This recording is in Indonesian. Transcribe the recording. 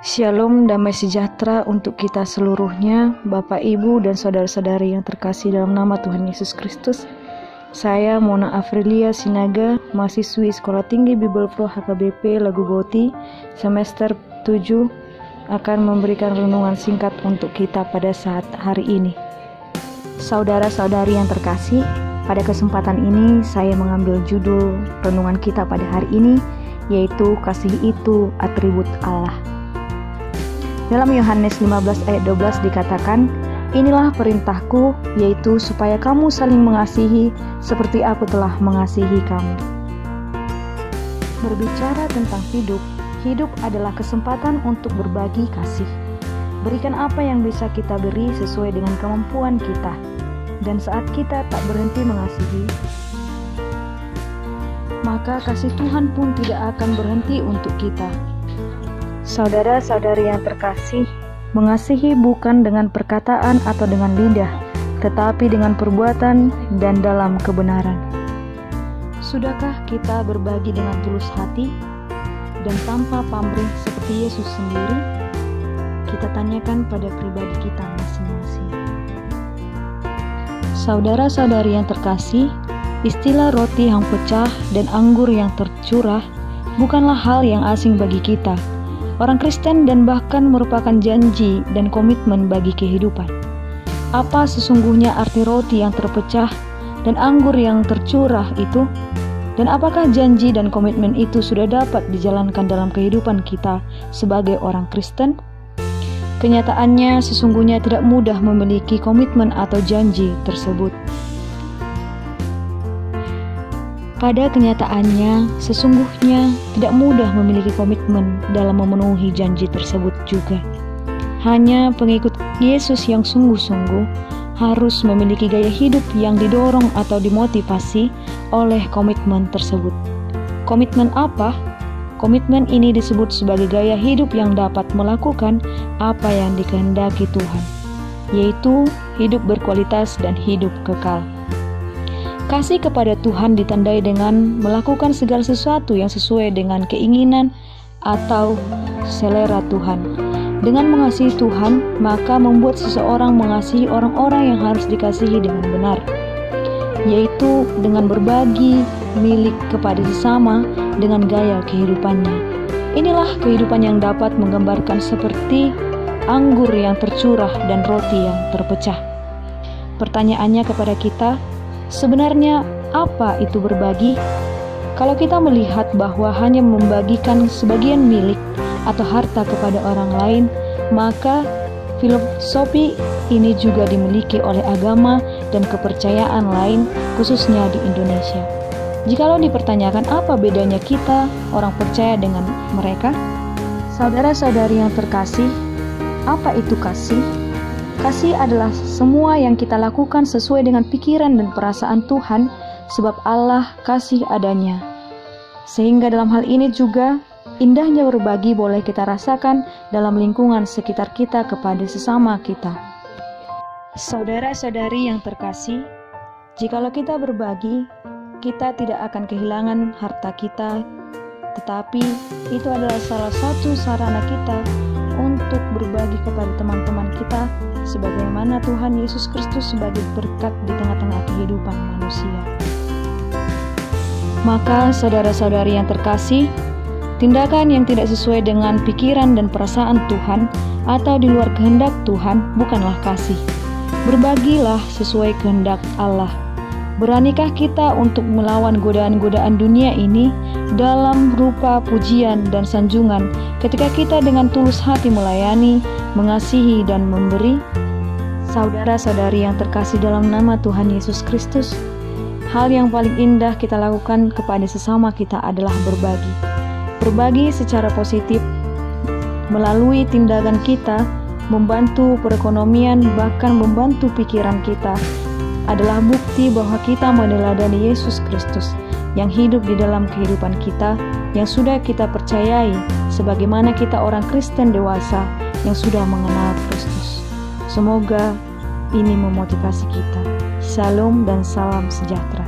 Shalom, damai sejahtera untuk kita seluruhnya, Bapak, Ibu, dan saudara-saudari yang terkasih dalam nama Tuhan Yesus Kristus. Saya Mona Afrilia Sinaga, mahasiswi Sekolah Tinggi Bible Pro HKBP Lagu Boti, semester 7, akan memberikan renungan singkat untuk kita pada saat hari ini. Saudara-saudari yang terkasih, pada kesempatan ini saya mengambil judul renungan kita pada hari ini, yaitu kasih itu atribut Allah. Dalam Yohanes 15 ayat 12 dikatakan, "Inilah perintahku, yaitu supaya kamu saling mengasihi seperti aku telah mengasihi kamu." Berbicara tentang hidup adalah kesempatan untuk berbagi kasih. Berikan apa yang bisa kita beri sesuai dengan kemampuan kita. Dan saat kita tak berhenti mengasihi, maka kasih Tuhan pun tidak akan berhenti untuk kita. Saudara-saudari yang terkasih, mengasihi bukan dengan perkataan atau dengan lidah, tetapi dengan perbuatan dan dalam kebenaran. Sudahkah kita berbagi dengan tulus hati dan tanpa pamrih seperti Yesus sendiri? Kita tanyakan pada pribadi kita masing-masing. Saudara-saudari yang terkasih, istilah roti yang pecah dan anggur yang tercurah bukanlah hal yang asing bagi kita. Orang Kristen dan bahkan merupakan janji dan komitmen bagi kehidupan. Apa sesungguhnya arti roti yang terpecah dan anggur yang tercurah itu? Dan apakah janji dan komitmen itu sudah dapat dijalankan dalam kehidupan kita sebagai orang Kristen? Kenyataannya sesungguhnya tidak mudah memiliki komitmen atau janji tersebut. Pada kenyataannya, sesungguhnya tidak mudah memiliki komitmen dalam memenuhi janji tersebut juga. Hanya pengikut Yesus yang sungguh-sungguh harus memiliki gaya hidup yang didorong atau dimotivasi oleh komitmen tersebut. Komitmen apa? Komitmen ini disebut sebagai gaya hidup yang dapat melakukan apa yang dikehendaki Tuhan, yaitu hidup berkualitas dan hidup kekal. Kasih kepada Tuhan ditandai dengan melakukan segala sesuatu yang sesuai dengan keinginan atau selera Tuhan. Dengan mengasihi Tuhan, maka membuat seseorang mengasihi orang-orang yang harus dikasihi dengan benar, yaitu dengan berbagi milik kepada sesama dengan gaya kehidupannya. Inilah kehidupan yang dapat menggambarkan seperti anggur yang tercurah dan roti yang terpecah. Pertanyaannya kepada kita, sebenarnya apa itu berbagi? Kalau kita melihat bahwa hanya membagikan sebagian milik atau harta kepada orang lain, maka filosofi ini juga dimiliki oleh agama dan kepercayaan lain, khususnya di Indonesia. Jikalau dipertanyakan apa bedanya kita, orang percaya, dengan mereka, saudara-saudari yang terkasih, apa itu kasih? Kasih adalah semua yang kita lakukan sesuai dengan pikiran dan perasaan Tuhan, sebab Allah kasih adanya. Sehingga dalam hal ini juga, indahnya berbagi boleh kita rasakan dalam lingkungan sekitar kita kepada sesama kita. Saudara-saudari yang terkasih, jikalau kita berbagi, kita tidak akan kehilangan harta kita, tetapi itu adalah salah satu sarana kita untuk berbagi kepada teman-teman kita, sebagaimana Tuhan Yesus Kristus sebagai berkat di tengah-tengah kehidupan manusia. Maka saudara-saudari yang terkasih, tindakan yang tidak sesuai dengan pikiran dan perasaan Tuhan atau di luar kehendak Tuhan bukanlah kasih. Berbagilah sesuai kehendak Allah. Beranikah kita untuk melawan godaan-godaan dunia ini dalam rupa pujian dan sanjungan ketika kita dengan tulus hati melayani, mengasihi, dan memberi? Saudara-saudari yang terkasih dalam nama Tuhan Yesus Kristus, hal yang paling indah kita lakukan kepada sesama kita adalah berbagi. Berbagi secara positif melalui tindakan kita, membantu perekonomian, bahkan membantu pikiran kita, adalah bukti bahwa kita meneladani Yesus Kristus yang hidup di dalam kehidupan kita, yang sudah kita percayai sebagaimana kita orang Kristen dewasa yang sudah mengenal Kristus. Semoga ini memotivasi kita. Shalom dan salam sejahtera.